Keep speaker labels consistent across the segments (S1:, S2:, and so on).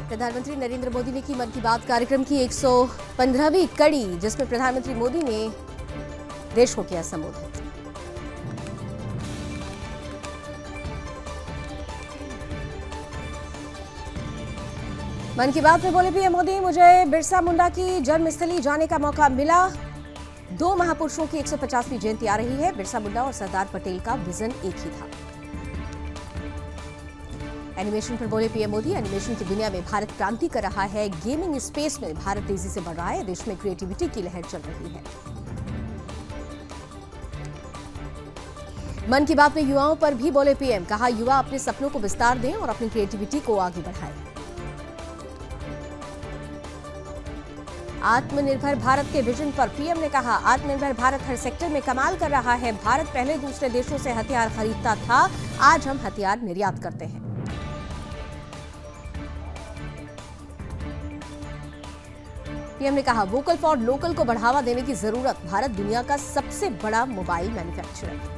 S1: प्रधानमंत्री नरेंद्र मोदी ने की मन की बात कार्यक्रम की 115वीं कड़ी, जिसमें प्रधानमंत्री मोदी ने देश को किया संबोधित। मन की बात में बोले पीएम मोदी, मुझे बिरसा मुंडा की जन्मस्थली जाने का मौका मिला। दो महापुरुषों की 150वीं जयंती आ रही है। बिरसा मुंडा और सरदार पटेल का विजन एक ही था। एनिमेशन पर बोले पीएम मोदी, एनिमेशन की दुनिया में भारत क्रांति कर रहा है। गेमिंग स्पेस में भारत तेजी से बढ़ रहा है। देश में क्रिएटिविटी की लहर चल रही है। मन की बात में युवाओं पर भी बोले पीएम, कहा युवा अपने सपनों को विस्तार दें और अपनी क्रिएटिविटी को आगे बढ़ाएं। आत्मनिर्भर भारत के विजन पर पीएम ने कहा, आत्मनिर्भर भारत हर सेक्टर में कमाल कर रहा है। भारत पहले दूसरे देशों से हथियार खरीदता था, आज हम हथियार निर्यात करते हैं। पीएम ने कहा, वोकल फॉर लोकल को बढ़ावा देने की जरूरत। भारत दुनिया का सबसे बड़ा मोबाइल मैन्युफैक्चरर है।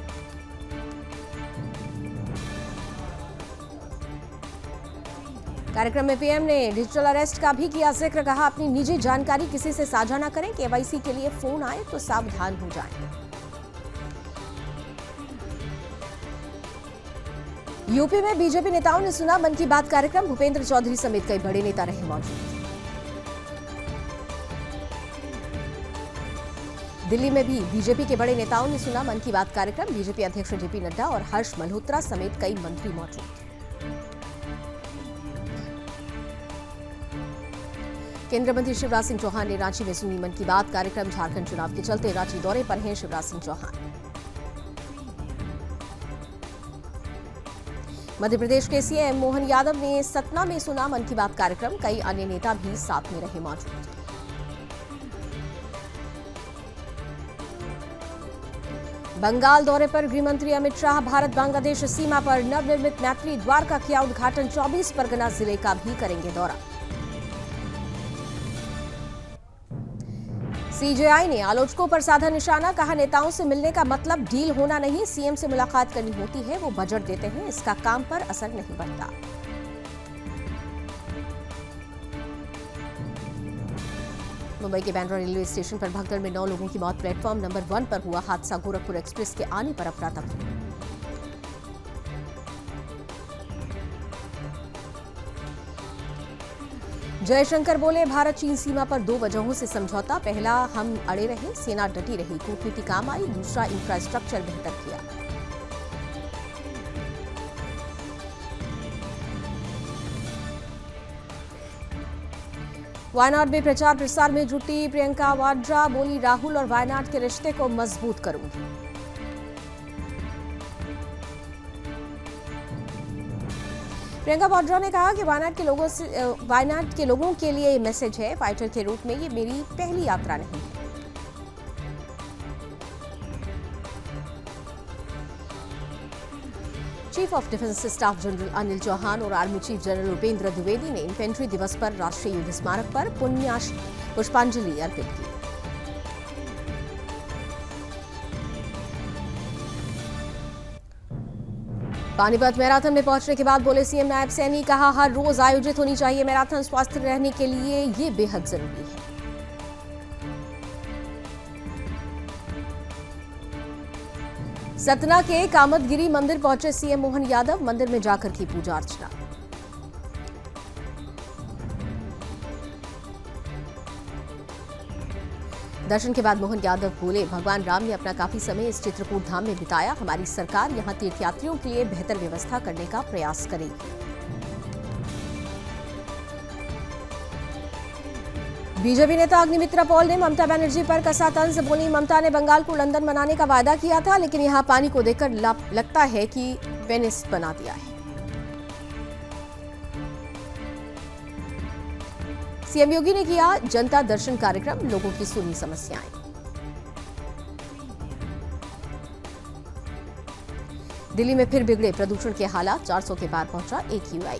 S1: कार्यक्रम में पीएम ने डिजिटल अरेस्ट का भी किया जिक्र। कहा, अपनी निजी जानकारी किसी से साझा न करें। केवाईसी के लिए फोन आए तो सावधान हो जाएं। यूपी में बीजेपी नेताओं ने सुना मन की बात कार्यक्रम। भूपेंद्र चौधरी समेत कई बड़े नेता रहे मौजूद। दिल्ली में भी बीजेपी के बड़े नेताओं ने सुना मन की बात कार्यक्रम। बीजेपी अध्यक्ष जेपी नड्डा और हर्ष मल्होत्रा समेत कई मंत्री मौजूद। केंद्रीय मंत्री शिवराज सिंह चौहान ने रांची में सुनी मन की बात कार्यक्रम। झारखंड चुनाव के चलते रांची दौरे पर हैं शिवराज सिंह चौहान। मध्य प्रदेश के सीएम मोहन यादव ने सतना में सुना मन की बात कार्यक्रम। कई अन्य नेता भी साथ में रहे मौजूद। बंगाल दौरे पर गृहमंत्री अमित शाह। भारत बांग्लादेश सीमा पर नवनिर्मित मैत्री द्वार का किया उद्घाटन। 24 परगना जिले का भी करेंगे दौरा। सीजेआई ने आलोचकों पर साधा निशाना। कहा, नेताओं से मिलने का मतलब डील होना नहीं, सीएम से मुलाकात करनी होती है। वो बजट देते हैं, इसका काम पर असर नहीं पड़ता। मुंबई के बांद्रा रेलवे स्टेशन पर भगदड़ में 9 लोगों की मौत। प्लेटफॉर्म नंबर 1 पर हुआ हादसा। गोरखपुर एक्सप्रेस के आने पर अफरा तफरी। जयशंकर बोले, भारत चीन सीमा पर 2 वजहों से समझौता। पहला, हम अड़े रहे, सेना डटी रही, कूटनीति काम आई। दूसरा, इंफ्रास्ट्रक्चर बेहतर किया। वायनाड में प्रचार प्रसार में जुटी प्रियंका वाड्रा। बोली, राहुल और वायनाड के रिश्ते को मजबूत करूंगी। प्रियंका वाड्रा ने कहा कि वायनाड के लोगों के लिए मैसेज है। फाइटर के रूप में ये मेरी पहली यात्रा नहीं है। Chief of defence staff general Anil Chauhan और army chief general Upendra Dwivedi ने इन्फेंट्री दिवस पर राष्ट्रीय युद्ध स्मारक पर पुष्पांजलि अर्पित की। पानीपत मैराथन में पहुंचने के बाद बोले सीएम नायब सैनी। कहा, हर रोज आयोजित होनी चाहिए मैराथन। स्वस्थ रहने के लिए ये बेहद जरूरी है। सतना के कामतगिरी मंदिर पहुंचे सीएम मोहन यादव। मंदिर में जाकर की पूजा अर्चना। दर्शन के बाद मोहन यादव बोले, भगवान राम ने अपना काफी समय इस चित्रकूट धाम में बिताया। हमारी सरकार यहां तीर्थयात्रियों के लिए बेहतर व्यवस्था करने का प्रयास करेगी। बीजेपी नेता अग्निमित्रा पॉल ने ममता बनर्जी पर कसा तंज। बोली, ममता ने बंगाल को लंदन बनाने का वादा किया था, लेकिन यहां पानी को देखकर लगता है कि वेनिस बना दिया है। सीएम योगी ने किया जनता दर्शन कार्यक्रम। लोगों की सुनी समस्याएं। दिल्ली में फिर बिगड़े प्रदूषण के हालात। 400 के पार पहुंचा AQI।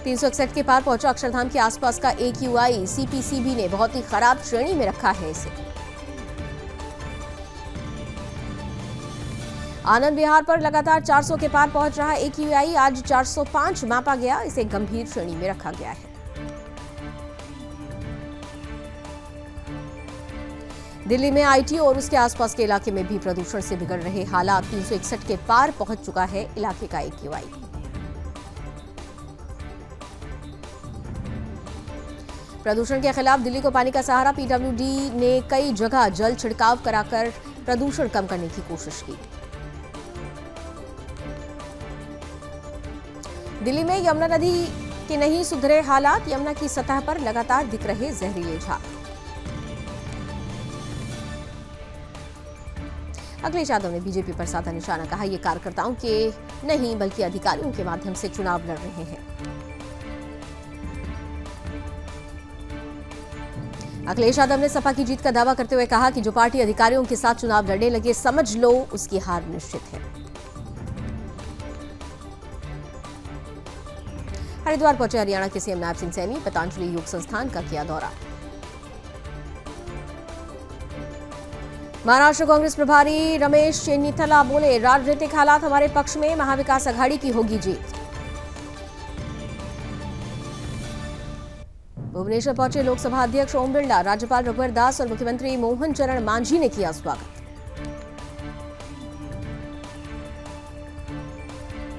S1: $361 के पार पहुंचा अक्षरधाम के आसपास का AQI। CPCB ने बहुत ही खराब श्रेणी में रखा है इसे। आनंद विहार पर लगातार 400 के पार पहुंच रहा AQI आज 405 मापा गया। इसे गंभीर श्रेणी में रखा गया है। दिल्ली में IT और उसके आसपास के इलाके में भी प्रदूषण से बिगड़ रहे हालात। 361 के पार पहुंच चुका है इलाके का AQI। प्रदूषण के खिलाफ दिल्ली को पानी का सहारा। PWD ने कई जगह जल छिड़काव कराकर प्रदूषण कम करने की कोशिश की। दिल्ली में यमुना नदी के नहीं सुधरे हालात। यमुना की सतह पर लगातार दिख रहे जहरीले झाग। अखिलेश यादव ने बीजेपी पर साधा निशाना। कहा, ये कार्यकर्ताओं के नहीं बल्कि अधिकारियों के माध्यम से चुनाव लड़ रहे हैं। अखिलेश यादव ने सपा की जीत का दावा करते हुए कहा कि जो पार्टी अधिकारियों के साथ चुनाव लड़ने लगे, समझ लो उसकी हार निश्चित है। हरिद्वार पहुंचे हरियाणा के सीएम नायब सिंह सैनी। पतंजलि योग संस्थान का किया दौरा। महाराष्ट्र कांग्रेस प्रभारी रमेश चेन्नीथला बोले, राजनीतिक हालात हमारे पक्ष में, महाविकास आघाड़ी की होगी जीत। भुवनेश्वर पहुंचे लोकसभा अध्यक्ष ओम बिरला। राज्यपाल रघुवर दास और मुख्यमंत्री मोहन चरण मांझी ने किया स्वागत।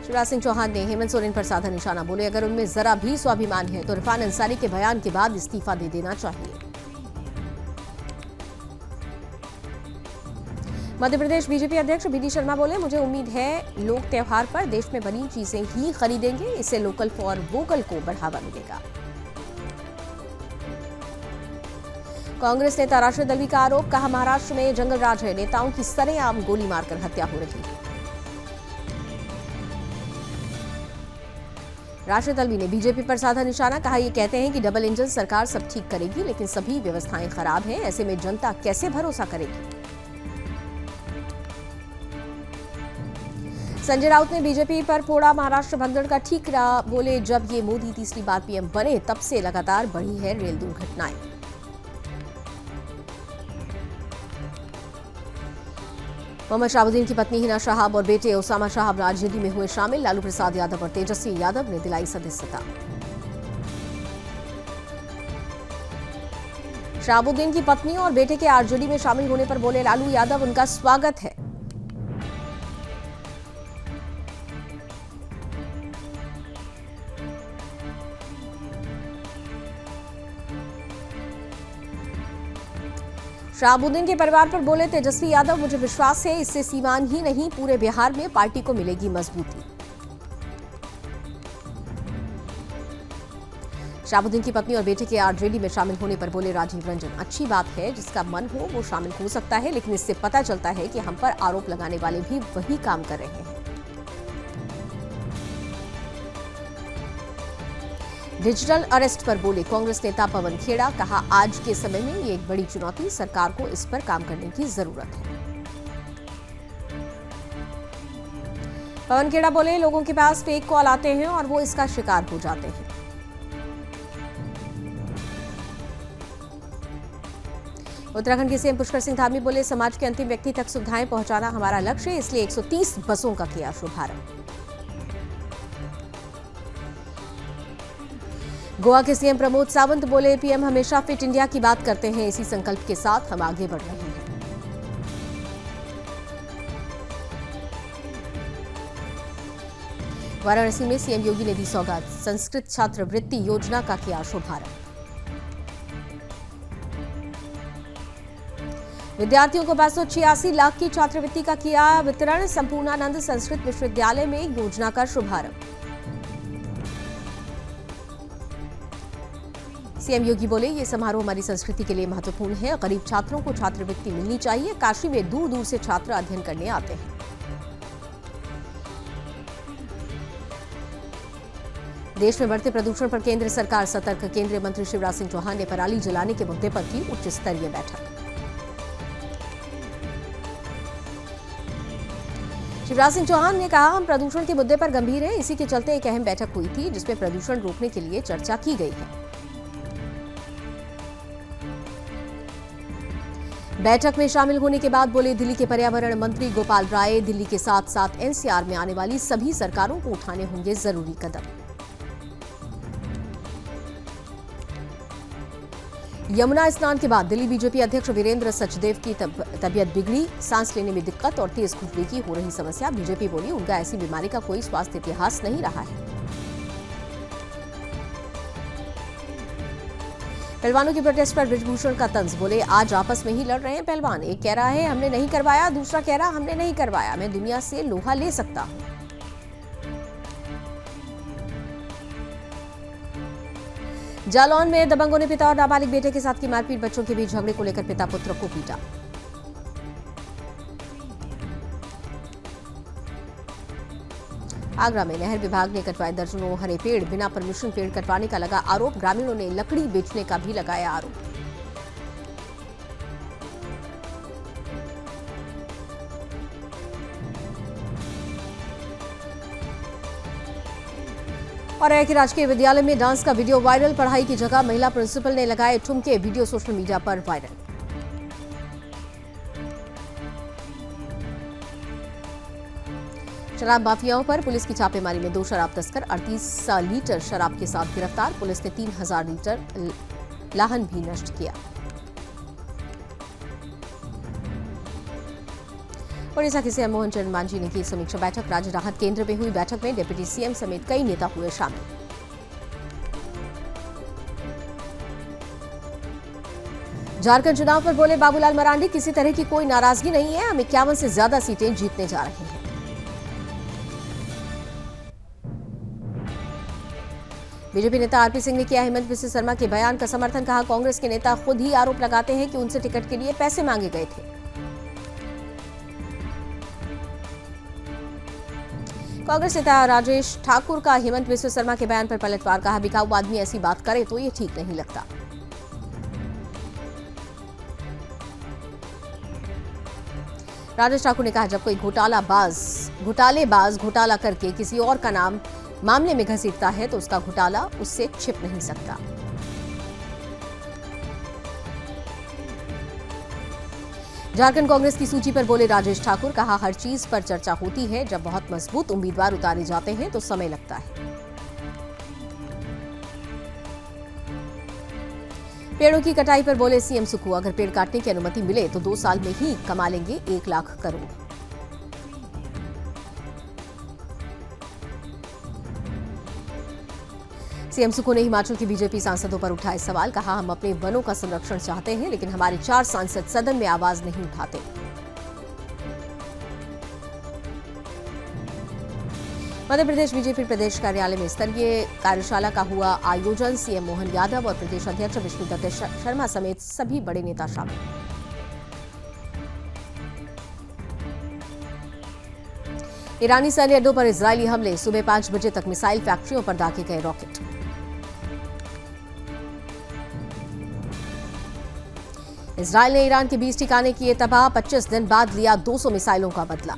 S1: शिवराज सिंह चौहान ने हेमंत सोरेन पर साधा निशाना। बोले, अगर उनमें जरा भी स्वाभिमान है तो इरफान अंसारी के बयान के बाद इस्तीफा दे देना चाहिए। मध्य प्रदेश बीजेपी अध्यक्ष BD शर्मा बोले, मुझे उम्मीद है लोग त्योहार पर देश में बनी चीजें ही खरीदेंगे। इससे लोकल फॉर वोकल को बढ़ावा मिलेगा। कांग्रेस नेता राशिद अल्वी का आरोप। कहा, महाराष्ट्र में जंगल राज है, नेताओं की सरेआम गोली मारकर हत्या हो रही है। राशिद अल्वी ने बीजेपी पर साधा निशाना। कहा, ये कहते हैं कि डबल इंजन सरकार सब ठीक करेगी, लेकिन सभी व्यवस्थाएं खराब हैं। ऐसे में जनता कैसे भरोसा करेगी। संजय राउत ने बीजेपी पर फोड़ा महाराष्ट्र भगदड़ का ठीकरा। बोले, जब ये मोदी तीसरी बार पीएम बने तब से लगातार बढ़ी है रेल दुर्घटनाएं। मोहम्मद शहाबुद्दीन की पत्नी हिना शहाब और बेटे ओसामा शहाब राजनीति में हुए शामिल। लालू प्रसाद यादव और तेजस्वी यादव ने दिलाई सदस्यता। शहाबुद्दीन की पत्नी और बेटे के आरजेडी में शामिल होने पर बोले लालू यादव, उनका स्वागत है। शहाबुद्दीन के परिवार पर बोले तेजस्वी यादव, मुझे विश्वास है इससे सीवान ही नहीं पूरे बिहार में पार्टी को मिलेगी मजबूती। शहाबुद्दीन की पत्नी और बेटे के आरजेडी में शामिल होने पर बोले राजीव रंजन, अच्छी बात है, जिसका मन हो वो शामिल हो सकता है, लेकिन इससे पता चलता है कि हम पर आरोप लगाने वाले भी वही काम कर रहे हैं। डिजिटल अरेस्ट पर बोले कांग्रेस नेता पवन खेड़ा। कहा, आज के समय में ये एक बड़ी चुनौती, सरकार को इस पर काम करने की जरूरत है। पवन खेड़ा बोले, लोगों के पास फेक कॉल आते हैं और वो इसका शिकार हो जाते हैं। उत्तराखंड के सीएम पुष्कर सिंह धामी बोले, समाज के अंतिम व्यक्ति तक सुविधाएं पहुंचाना हमारा लक्ष्य है, इसलिए 130 बसों का किया शुभारंभ। गोवा के सीएम प्रमोद सावंत बोले, पीएम हमेशा फिट इंडिया की बात करते हैं, इसी संकल्प के साथ हम आगे बढ़ रहे हैं। वाराणसी में सीएम योगी ने दी सौगात। संस्कृत छात्रवृत्ति योजना का किया शुभारंभ। विद्यार्थियों को 586 लाख की छात्रवृत्ति का किया वितरण। संपूर्णानंद संस्कृत विश्वविद्यालय में योजना का शुभारंभ। सीएम योगी बोले, ये समारोह हमारी संस्कृति के लिए महत्वपूर्ण है। गरीब छात्रों को छात्रवृत्ति मिलनी चाहिए। काशी में दूर दूर से छात्र अध्ययन करने आते हैं। देश में बढ़ते प्रदूषण पर केंद्र सरकार सतर्क। केंद्रीय मंत्री शिवराज सिंह चौहान ने पराली जलाने के मुद्दे पर की उच्च स्तरीय बैठक। शिवराज सिंह चौहान ने कहा, हम प्रदूषण के मुद्दे पर गंभीर हैं, इसी के चलते एक अहम बैठक हुई थी जिसमें प्रदूषण रोकने के लिए चर्चा की गई है। बैठक में शामिल होने के बाद बोले दिल्ली के पर्यावरण मंत्री गोपाल राय, दिल्ली के साथ साथ एनसीआर में आने वाली सभी सरकारों को उठाने होंगे जरूरी कदम। यमुना स्नान के बाद दिल्ली बीजेपी अध्यक्ष वीरेंद्र सचदेव की तबीयत बिगड़ी, सांस लेने में दिक्कत और तेज खुजली की हो रही समस्या। बीजेपी बोली उनका ऐसी बीमारी का कोई स्वास्थ्य इतिहास नहीं रहा है। पहलवानों की प्रोटेस्ट पर बृजभूषण का तंज, बोले आज आपस में ही लड़ रहे हैं पहलवान। एक कह रहा है हमने नहीं करवाया, दूसरा कह रहा हमने नहीं करवाया, मैं दुनिया से लोहा ले सकता हूं। जालौन में दबंगों ने पिता और नाबालिग बेटे के साथ की मारपीट, बच्चों के बीच झगड़े को लेकर पिता पुत्र को पीटा। आगरा में नहर विभाग ने कटवाए दर्जनों हरे पेड़, बिना परमिशन पेड़ कटवाने का लगा आरोप, ग्रामीणों ने लकड़ी बेचने का भी लगाया आरोप। और है कि राजकीय विद्यालय में डांस का वीडियो वायरल, पढ़ाई की जगह महिला प्रिंसिपल ने लगाए ठुमके, वीडियो सोशल मीडिया पर वायरल। शराब माफियाओं पर पुलिस की छापेमारी में 2 शराब तस्कर 38 लीटर शराब के साथ गिरफ्तार, पुलिस ने 3000 लीटर लाहन भी नष्ट किया। ओडिशा के सीएम मोहन चरण मांझी ने की समीक्षा बैठक, राज्य राहत केंद्र में हुई बैठक में डिप्टी सीएम समेत कई नेता हुए शामिल। झारखंड चुनाव पर बोले बाबूलाल मरांडी, किसी तरह की कोई नाराजगी नहीं है, हम 51 से ज्यादा सीटें जीतने जा रहे हैं। बीजेपी नेता आरपी सिंह ने किया हेमंत बिस्वा शर्मा के बयान का समर्थन, कहा कांग्रेस के नेता खुद ही आरोप लगाते हैं कि उनसे टिकट के लिए पैसे मांगे गए थे। कांग्रेस नेता राजेश ठाकुर का हेमंत बिस्वा शर्मा के बयान पर पलटवार, कहा बिकाऊ आदमी ऐसी बात करे तो ये ठीक नहीं लगता। राजेश ठाकुर ने कहा जब कोई घोटालेबाज घोटाला करके किसी और का नाम मामले में घसीटता है तो उसका घोटाला उससे छिप नहीं सकता। झारखंड कांग्रेस की सूची पर बोले राजेश ठाकुर, कहा हर चीज पर चर्चा होती है, जब बहुत मजबूत उम्मीदवार उतारे जाते हैं तो समय लगता है। पेड़ों की कटाई पर बोले सीएम सुक्खू, अगर पेड़ काटने की अनुमति मिले तो 2 साल में ही कमा लेंगे 1 लाख करोड़। सीएम सुक्खू ने हिमाचल के बीजेपी सांसदों पर उठाए सवाल, कहा हम अपने वनों का संरक्षण चाहते हैं लेकिन हमारे 4 सांसद सदन में आवाज नहीं उठाते। मध्य प्रदेश बीजेपी प्रदेश कार्यालय में स्तरीय कार्यशाला का हुआ आयोजन, सीएम मोहन यादव और प्रदेश अध्यक्ष विष्णुदत्त शर्मा समेत सभी बड़े नेता शामिल। ईरानी सैन्य अड्डों पर इजरायली हमले, सुबह 5 बजे तक मिसाइल फैक्ट्रियों पर दागे गए रॉकेट। इजरायल ने ईरान के 20 ठिकाने किए तबाह, 25 दिन बाद लिया 200 मिसाइलों का बदला।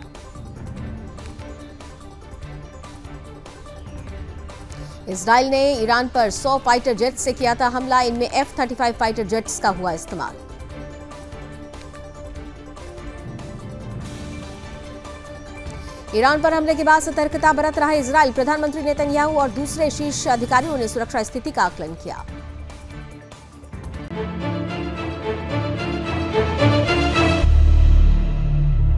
S1: इजरायल ने ईरान पर 100 फाइटर जेट्स से किया था हमला, इनमें F-35 फाइटर जेट्स का हुआ इस्तेमाल। ईरान पर हमले के बाद सतर्कता बरत रहा इजरायल, प्रधानमंत्री नेतन्याहू और दूसरे शीर्ष अधिकारियों ने सुरक्षा स्थिति का आकलन किया।